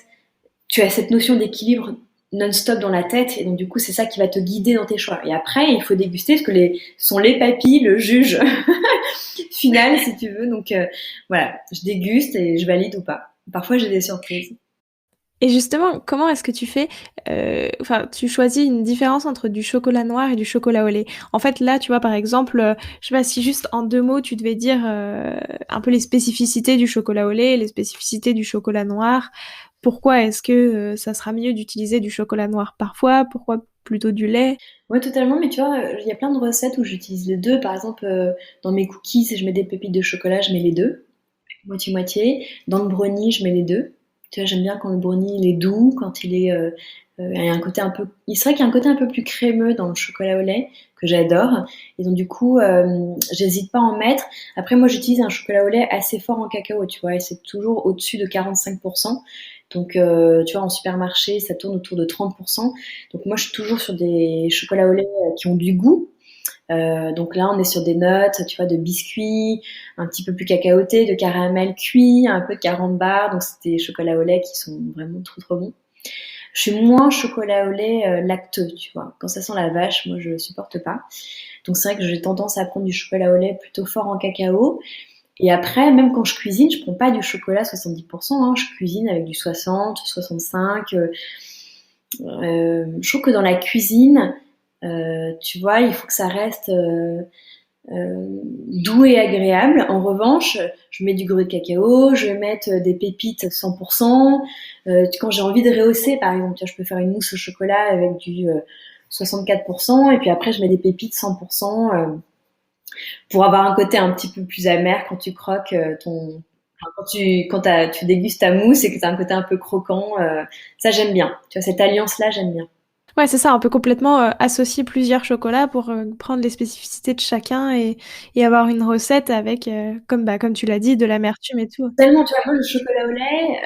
tu as cette notion d'équilibre non-stop dans la tête, et donc du coup, c'est ça qui va te guider dans tes choix. Et après, il faut déguster ce que sont les papilles, le juge final, si tu veux. Donc voilà, je déguste et je valide ou pas. Parfois, j'ai des surprises. Et justement, comment est-ce que tu fais, enfin, tu choisis une différence entre du chocolat noir et du chocolat au lait. En fait, là, tu vois, par exemple, je sais pas si juste en deux mots, tu devais dire un peu les spécificités du chocolat au lait, les spécificités du chocolat noir. Pourquoi est-ce que ça sera mieux d'utiliser du chocolat noir parfois? Pourquoi plutôt du lait? Ouais, totalement, mais tu vois, il y a plein de recettes où j'utilise les deux. Par exemple, dans mes cookies, si je mets des pépites de chocolat, je mets les deux. Moitié-moitié. Dans le brownie, je mets les deux. Tu vois, j'aime bien quand le brownie il est doux, quand il y a un côté un peu, il serait qu'il y a un côté un peu plus crémeux dans le chocolat au lait que j'adore. Et donc du coup, j'hésite pas à en mettre. Après, moi, j'utilise un chocolat au lait assez fort en cacao, tu vois, et c'est toujours au-dessus de 45%. Donc, tu vois, en supermarché, ça tourne autour de 30%. Donc moi, je suis toujours sur des chocolats au lait qui ont du goût. Donc là, on est sur des notes, tu vois, de biscuits, un petit peu plus cacaoté, de caramel cuit, un peu de carambar. Donc c'est des chocolats au lait qui sont vraiment trop trop bons. Je suis moins chocolat au lait lacteux, tu vois. Quand ça sent la vache, moi je supporte pas. Donc c'est vrai que j'ai tendance à prendre du chocolat au lait plutôt fort en cacao. Et après, même quand je cuisine, je prends pas du chocolat 70%, hein, je cuisine avec du 60, 65. Je trouve que dans la cuisine, tu vois, il faut que ça reste doux et agréable. En revanche, je mets du gruyère de cacao, je vais mettre des pépites 100%. Quand j'ai envie de rehausser, par exemple, tu vois, je peux faire une mousse au chocolat avec du 64%, et puis après je mets des pépites 100%, pour avoir un côté un petit peu plus amer quand tu croques enfin, tu dégustes ta mousse et que tu as un côté un peu croquant. Ça j'aime bien. Tu vois, cette alliance-là, j'aime bien. Ouais, c'est ça, on peut complètement associer plusieurs chocolats pour prendre les spécificités de chacun et avoir une recette avec, comme tu l'as dit, de l'amertume et tout. Tellement, tu vois, moi, le chocolat au lait,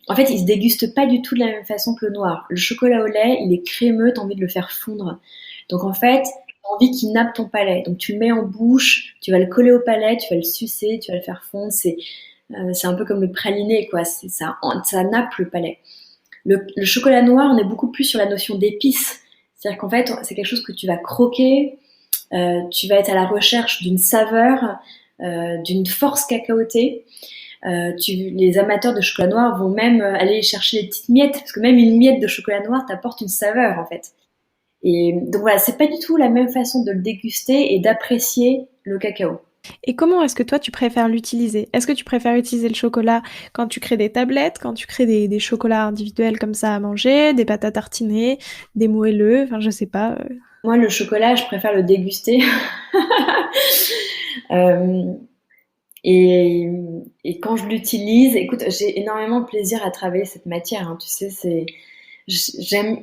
en fait, il se déguste pas du tout de la même façon que le noir. Le chocolat au lait, il est crémeux, t'as envie de le faire fondre. Donc, en fait, t'as envie qu'il nappe ton palais. Donc, tu le mets en bouche, tu vas le coller au palais, tu vas le sucer, tu vas le faire fondre. C'est un peu comme le praliné, quoi. Ça nappe le palais. Le chocolat noir, on est beaucoup plus sur la notion d'épices. C'est-à-dire qu'en fait, c'est quelque chose que tu vas croquer, tu vas être à la recherche d'une saveur, d'une force cacaotée. Les amateurs de chocolat noir vont même aller chercher des petites miettes, parce que même une miette de chocolat noir t'apporte une saveur en fait. Et donc voilà, c'est pas du tout la même façon de le déguster et d'apprécier le cacao. Et comment est-ce que toi tu préfères l'utiliser? Est-ce que tu préfères utiliser le chocolat quand tu crées des tablettes, quand tu crées des chocolats individuels comme ça à manger, des pâtes à tartiner, des moelleux, enfin je sais pas. Moi, le chocolat, je préfère le déguster. Euh, et, et quand je l'utilise, écoute, j'ai énormément de plaisir à travailler cette matière, hein, tu sais,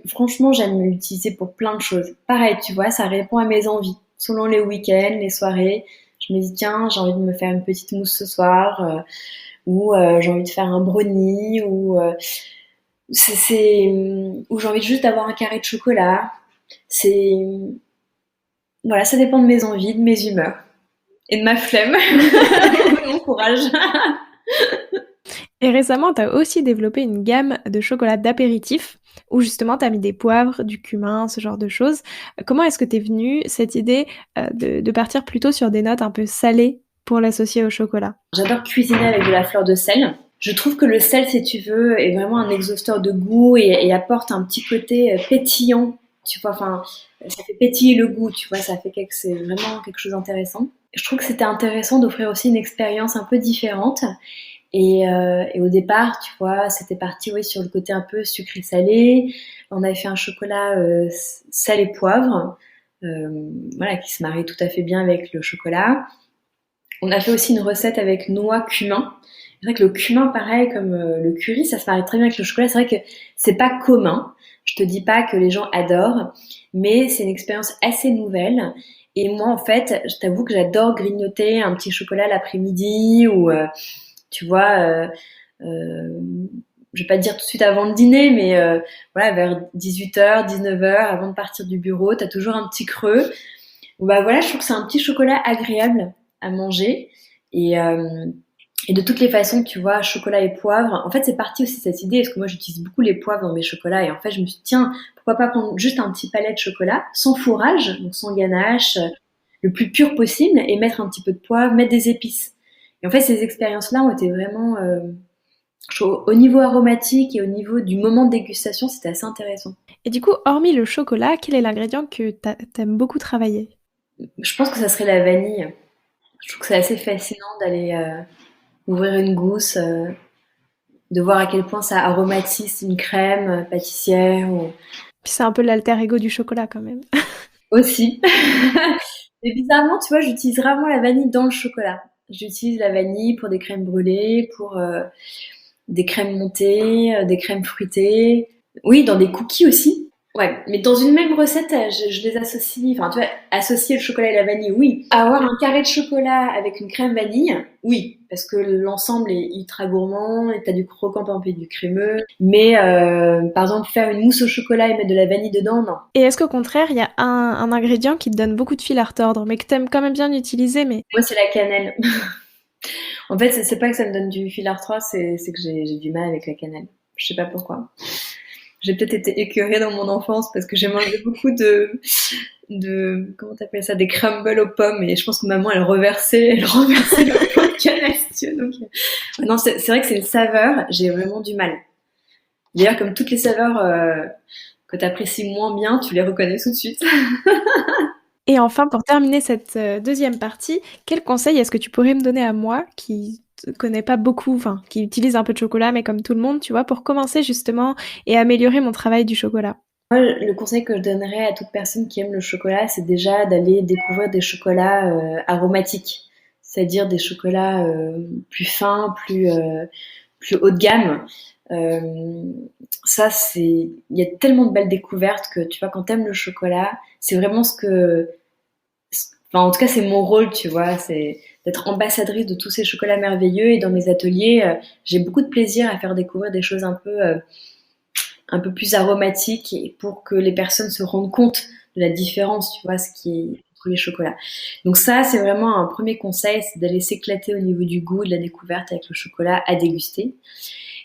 franchement, j'aime l'utiliser pour plein de choses. Pareil, tu vois, ça répond à mes envies. Selon les week-ends, les soirées, je me dis, tiens, j'ai envie de me faire une petite mousse ce soir, ou j'ai envie de faire un brownie, ou j'ai envie juste d'avoir un carré de chocolat. C'est, voilà, ça dépend de mes envies, de mes humeurs et de ma flemme, de mon courage. Et récemment, tu as aussi développé une gamme de chocolats d'apéritif où justement tu as mis des poivres, du cumin, ce genre de choses. Comment est-ce que t'es venue cette idée de partir plutôt sur des notes un peu salées pour l'associer au chocolat? J'adore cuisiner avec de la fleur de sel. Je trouve que le sel, si tu veux, est vraiment un exhausteur de goût et apporte un petit côté pétillant. Tu vois, enfin, ça fait pétiller le goût, tu vois, c'est vraiment quelque chose d'intéressant. Je trouve que c'était intéressant d'offrir aussi une expérience un peu différente. Et au départ, tu vois, c'était parti oui, sur le côté un peu sucré-salé. On avait fait un chocolat sel et poivre, voilà, qui se marie tout à fait bien avec le chocolat. On a fait aussi une recette avec noix cumin. C'est vrai que le cumin, pareil, comme le curry, ça se marie très bien avec le chocolat. C'est vrai que c'est pas commun. Je te dis pas que les gens adorent, mais c'est une expérience assez nouvelle. Et moi, en fait, je t'avoue que j'adore grignoter un petit chocolat l'après-midi ou, tu vois, je vais pas te dire tout de suite avant le dîner, mais voilà, vers 18h, 19h, avant de partir du bureau, t'as toujours un petit creux. Bah voilà, je trouve que c'est un petit chocolat agréable à manger. Et, euh, et de toutes les façons, tu vois, chocolat et poivre. En fait, c'est parti aussi de cette idée, parce que moi, j'utilise beaucoup les poivres dans mes chocolats. Et en fait, je me suis dit, tiens, pourquoi pas prendre juste un petit palais de chocolat, sans fourrage, donc sans ganache, le plus pur possible, et mettre un petit peu de poivre, mettre des épices. Et en fait, ces expériences-là ont été vraiment, au niveau aromatique et au niveau du moment de dégustation, c'était assez intéressant. Et du coup, hormis le chocolat, quel est l'ingrédient que t'aimes beaucoup travailler? Je pense que ça serait la vanille. Je trouve que c'est assez fascinant d'aller ouvrir une gousse, de voir à quel point ça aromatise une crème pâtissière ou Puis c'est un peu l'alter ego du chocolat quand même. aussi. Mais bizarrement, tu vois, j'utilise rarement la vanille dans le chocolat. J'utilise la vanille pour des crèmes brûlées, pour des crèmes montées, des crèmes fruitées. Oui, dans des cookies aussi. Ouais, mais dans une même recette, je les associe. Enfin, tu vois, associer le chocolat et la vanille, oui. Avoir un carré de chocolat avec une crème vanille, oui. parce que l'ensemble est ultra gourmand et t'as du croquant par exemple et du crémeux. Mais par exemple faire une mousse au chocolat et mettre de la vanille dedans, non. Et est-ce qu'au contraire, il y a un ingrédient qui te donne beaucoup de fil à retordre, mais que t'aimes quand même bien utiliser, mais... Moi c'est la cannelle. En fait c'est pas que ça me donne du fil à retordre, c'est que j'ai du mal avec la cannelle. Je sais pas pourquoi. J'ai peut-être été écœurée dans mon enfance parce que j'ai mangé beaucoup de comment t'appelles ça, des crumbles aux pommes, et je pense que maman elle renversait le pot de cannelle, si tu veux. Donc non, c'est vrai que c'est une saveur, j'ai vraiment du mal. D'ailleurs comme toutes les saveurs que t'apprécies moins bien, tu les reconnais tout de suite. Et enfin, pour terminer cette deuxième partie, quel conseil est-ce que tu pourrais me donner à moi qui ne connais pas beaucoup, enfin, qui utilise un peu de chocolat, mais comme tout le monde, tu vois, pour commencer justement et améliorer mon travail du chocolat? Moi, le conseil que je donnerais à toute personne qui aime le chocolat, c'est déjà d'aller découvrir des chocolats aromatiques, c'est-à-dire des chocolats plus fins, plus haut de gamme. Euh, Ça, il y a tellement de belles découvertes que tu vois, quand t'aimes le chocolat, c'est vraiment enfin, en tout cas, c'est mon rôle, tu vois, c'est d'être ambassadrice de tous ces chocolats merveilleux. Et dans mes ateliers, j'ai beaucoup de plaisir à faire découvrir des choses un peu plus aromatiques et pour que les personnes se rendent compte de la différence, tu vois, ce qui est entre les chocolats. Donc ça, c'est vraiment un premier conseil, c'est d'aller s'éclater au niveau du goût, de la découverte avec le chocolat à déguster.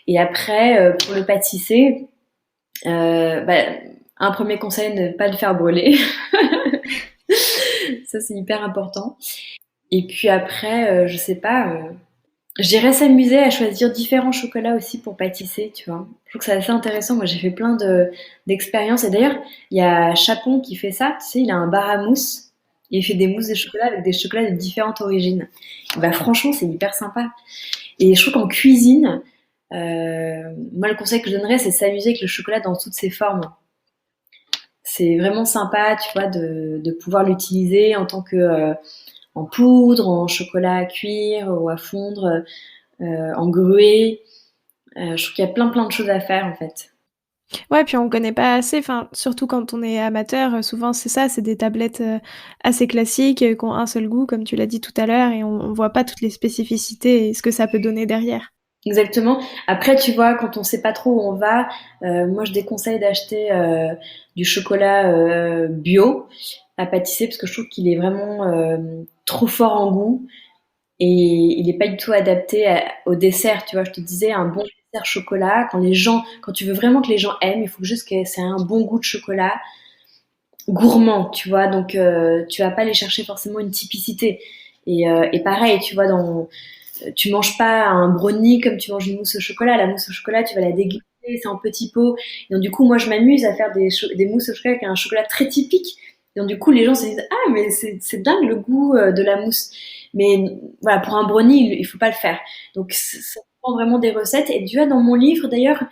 Et après, pour le pâtisser, bah, un premier conseil, ne pas le faire brûler. Ça, c'est hyper important. Et puis après, je sais pas, je dirais s'amuser à choisir différents chocolats aussi pour pâtisser, tu vois. Je trouve que c'est assez intéressant. Moi, j'ai fait plein d'expériences. Et d'ailleurs, il y a Chapon qui fait ça. Tu sais, il a un bar à mousse. Et il fait des mousses de chocolat avec des chocolats de différentes origines. Et bah, franchement, c'est hyper sympa. Et je trouve qu'en cuisine, moi, le conseil que je donnerais, c'est de s'amuser avec le chocolat dans toutes ses formes. C'est vraiment sympa, tu vois, de pouvoir l'utiliser en tant que en poudre, en chocolat à cuire ou à fondre, en gruée. Je trouve qu'il y a plein de choses à faire en fait. Ouais, puis on connaît pas assez, enfin, surtout quand on est amateur, souvent c'est ça, c'est des tablettes assez classiques, qui ont un seul goût, comme tu l'as dit tout à l'heure, et on voit pas toutes les spécificités et ce que ça peut donner derrière. Exactement. Après, tu vois, quand on sait pas trop où on va, moi je déconseille d'acheter du chocolat bio à pâtisser parce que je trouve qu'il est vraiment trop fort en goût et il n'est pas du tout adapté au dessert. Tu vois, je te disais un bon dessert chocolat quand tu veux vraiment que les gens aiment, il faut juste que c'est un bon goût de chocolat gourmand, tu vois. Donc tu vas pas aller chercher forcément une typicité. Et pareil, tu vois, tu manges pas un brownie comme tu manges une mousse au chocolat. La mousse au chocolat, tu vas la déguster, c'est en petits pots. Et donc, du coup, moi, je m'amuse à faire des mousses au chocolat avec un chocolat très typique. Et donc, du coup, les gens se disent, ah, mais c'est dingue le goût de la mousse. Mais voilà, pour un brownie, il faut pas le faire. Donc, ça dépend vraiment des recettes. Et tu vois, dans mon livre, d'ailleurs,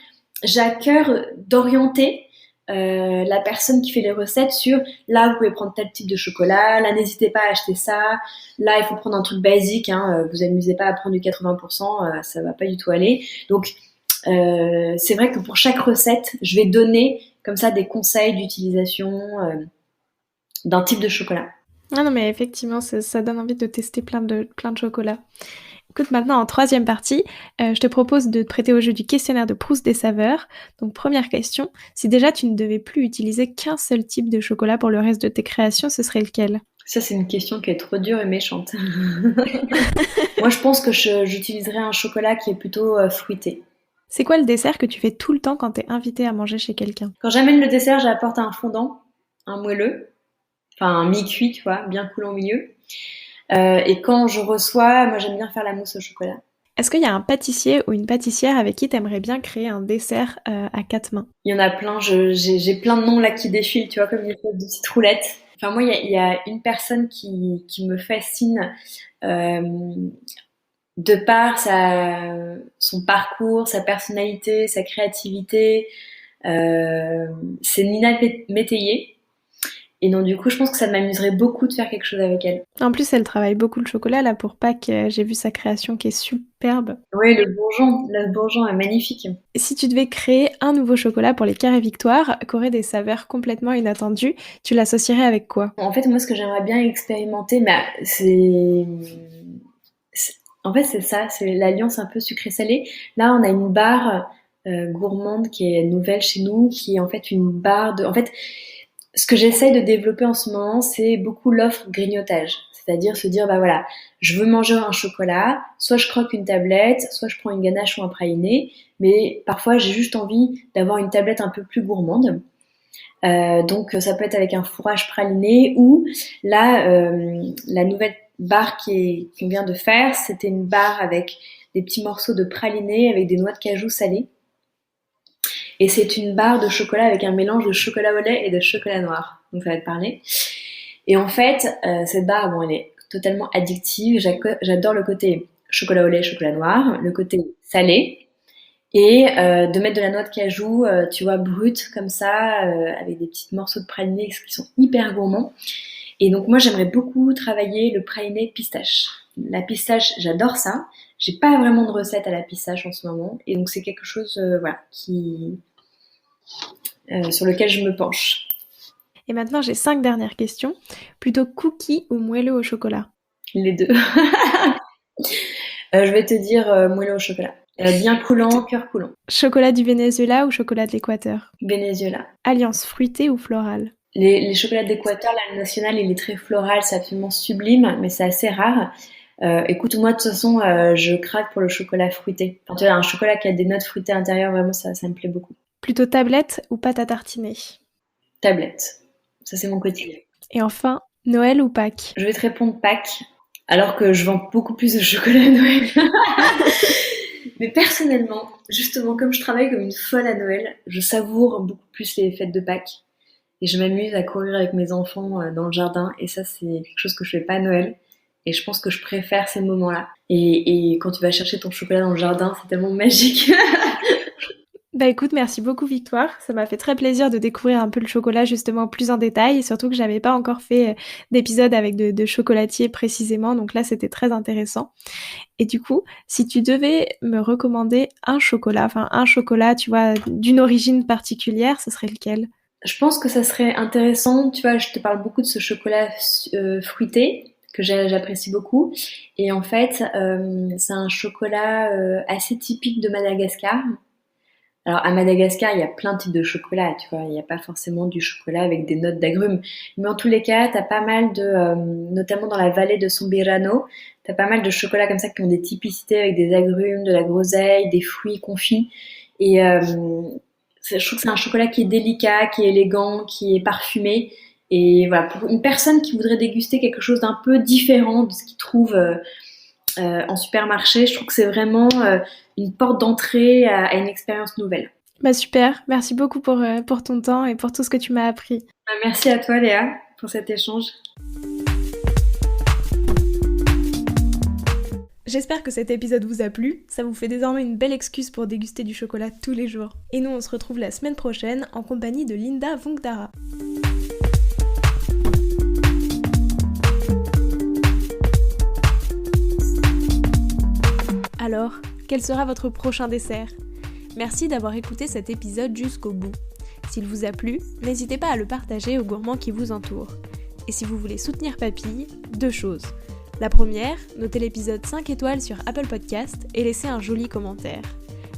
j'ai à cœur d'orienter la personne qui fait les recettes sur là, vous pouvez prendre tel type de chocolat, là, n'hésitez pas à acheter ça, là, il faut prendre un truc basique, hein, vous amusez pas à prendre du 80%, ça va pas du tout aller. Donc, c'est vrai que pour chaque recette, je vais donner comme ça des conseils d'utilisation d'un type de chocolat. Ah non, mais effectivement, ça donne envie de tester plein de chocolats. Écoute, maintenant, en troisième partie, je te propose de te prêter au jeu du questionnaire de Proust des saveurs. Donc, première question, si déjà tu ne devais plus utiliser qu'un seul type de chocolat pour le reste de tes créations, ce serait lequel? Ça, c'est une question qui est trop dure et méchante. Moi, je pense que j'utiliserais un chocolat qui est plutôt fruité. C'est quoi le dessert que tu fais tout le temps quand t'es invité à manger chez quelqu'un? Quand j'amène le dessert, j'apporte un fondant, un moelleux, enfin un mi-cuit, tu vois, bien coulant au milieu. Et quand je reçois, moi j'aime bien faire la mousse au chocolat. Est-ce qu'il y a un pâtissier ou une pâtissière avec qui t'aimerais bien créer un dessert à quatre mains? Il y en a plein, j'ai plein de noms là qui défilent, tu vois, comme des espèces de petites roulettes. Enfin moi, il y a une personne qui me fascine euh, de par son parcours, sa personnalité, sa créativité. C'est Nina Métayer. Et donc du coup, je pense que ça m'amuserait beaucoup de faire quelque chose avec elle. En plus, elle travaille beaucoup le chocolat. Là, pour Pâques, j'ai vu sa création qui est superbe. Oui, le bourgeon est magnifique. Et si tu devais créer un nouveau chocolat pour les Carré Victoire, qu'aurait des saveurs complètement inattendues, tu l'associerais avec quoi? En fait, moi, ce que j'aimerais bien expérimenter, c'est En fait, c'est ça, c'est l'alliance un peu sucré-salé. Là, on a une barre gourmande qui est nouvelle chez nous, qui est en fait une barre de... En fait, ce que j'essaye de développer en ce moment, c'est beaucoup l'offre grignotage. C'est-à-dire se dire, bah voilà, je veux manger un chocolat, soit je croque une tablette, soit je prends une ganache ou un praliné, mais parfois j'ai juste envie d'avoir une tablette un peu plus gourmande. Donc ça peut être avec un fourrage praliné ou là, la nouvelle barre qu'on vient de faire, c'était une barre avec des petits morceaux de praliné avec des noix de cajou salées. Et c'est une barre de chocolat avec un mélange de chocolat au lait et de chocolat noir. Donc ça va te parler. Et en fait, cette barre, bon, elle est totalement addictive. J'adore le côté chocolat au lait, chocolat noir, le côté salé, et de mettre de la noix de cajou, tu vois, brute comme ça, avec des petits morceaux de praliné qui sont hyper gourmands. Et donc moi, j'aimerais beaucoup travailler le praliné pistache. La pistache, j'adore ça. J'ai pas vraiment de recette à la pistache en ce moment, et donc c'est quelque chose, voilà, sur lequel je me penche. Et maintenant, j'ai 5 dernières questions. Plutôt cookie ou moelleux au chocolat? Les deux. Je vais te dire moelleux au chocolat. Bien coulant, cœur coulant. Chocolat du Venezuela ou chocolat de l'Équateur? Venezuela. Alliance fruitée ou florale? Les chocolats d'Équateur, là, le national, il est très floral, c'est absolument sublime, mais c'est assez rare. Écoute, moi, de toute façon, je craque pour le chocolat fruité. Enfin, tu vois, un chocolat qui a des notes fruitées à l'intérieur, vraiment, ça me plaît beaucoup. Plutôt tablette ou pâte à tartiner? Tablette. Ça, c'est mon quotidien. Et enfin, Noël ou Pâques? Je vais te répondre Pâques, alors que je vends beaucoup plus de chocolat à Noël. Mais personnellement, justement, comme je travaille comme une folle à Noël, je savoure beaucoup plus les fêtes de Pâques. Et je m'amuse à courir avec mes enfants dans le jardin. Et ça, c'est quelque chose que je fais pas à Noël. Et je pense que je préfère ces moments-là. Et quand tu vas chercher ton chocolat dans le jardin, c'est tellement magique. Bah écoute, merci beaucoup Victoire. Ça m'a fait très plaisir de découvrir un peu le chocolat justement plus en détail. Et surtout que j'avais pas encore fait d'épisode avec de chocolatier précisément. Donc là, c'était très intéressant. Et du coup, si tu devais me recommander un chocolat, tu vois, d'une origine particulière, ce serait lequel? Je pense que ça serait intéressant. Tu vois, je te parle beaucoup de ce chocolat fruité que j'apprécie beaucoup. Et en fait, c'est un chocolat assez typique de Madagascar. Alors à Madagascar, il y a plein de types de chocolat, tu vois, il n'y a pas forcément du chocolat avec des notes d'agrumes. Mais en tous les cas, t'as pas mal notamment dans la vallée de Sombirano, t'as pas mal de chocolats comme ça qui ont des typicités avec des agrumes, de la groseille, des fruits confits. Et je trouve que c'est un chocolat qui est délicat, qui est élégant, qui est parfumé. Et voilà, pour une personne qui voudrait déguster quelque chose d'un peu différent de ce qu'il trouve en supermarché, je trouve que c'est vraiment une porte d'entrée à une expérience nouvelle. Bah super, merci beaucoup pour ton temps et pour tout ce que tu m'as appris. Merci à toi Léa pour cet échange. J'espère que cet épisode vous a plu, ça vous fait désormais une belle excuse pour déguster du chocolat tous les jours. Et nous on se retrouve la semaine prochaine en compagnie de Linda Vongdara. Alors, quel sera votre prochain dessert? Merci d'avoir écouté cet épisode jusqu'au bout. S'il vous a plu, n'hésitez pas à le partager aux gourmands qui vous entourent. Et si vous voulez soutenir Papille, 2 choses. La première, notez l'épisode 5 étoiles sur Apple Podcast et laissez un joli commentaire.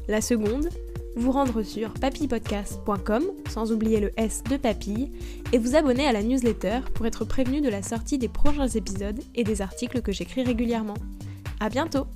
La seconde, vous rendre sur papillepodcast.com, sans oublier le S de Papille, et vous abonner à la newsletter pour être prévenu de la sortie des prochains épisodes et des articles que j'écris régulièrement. À bientôt!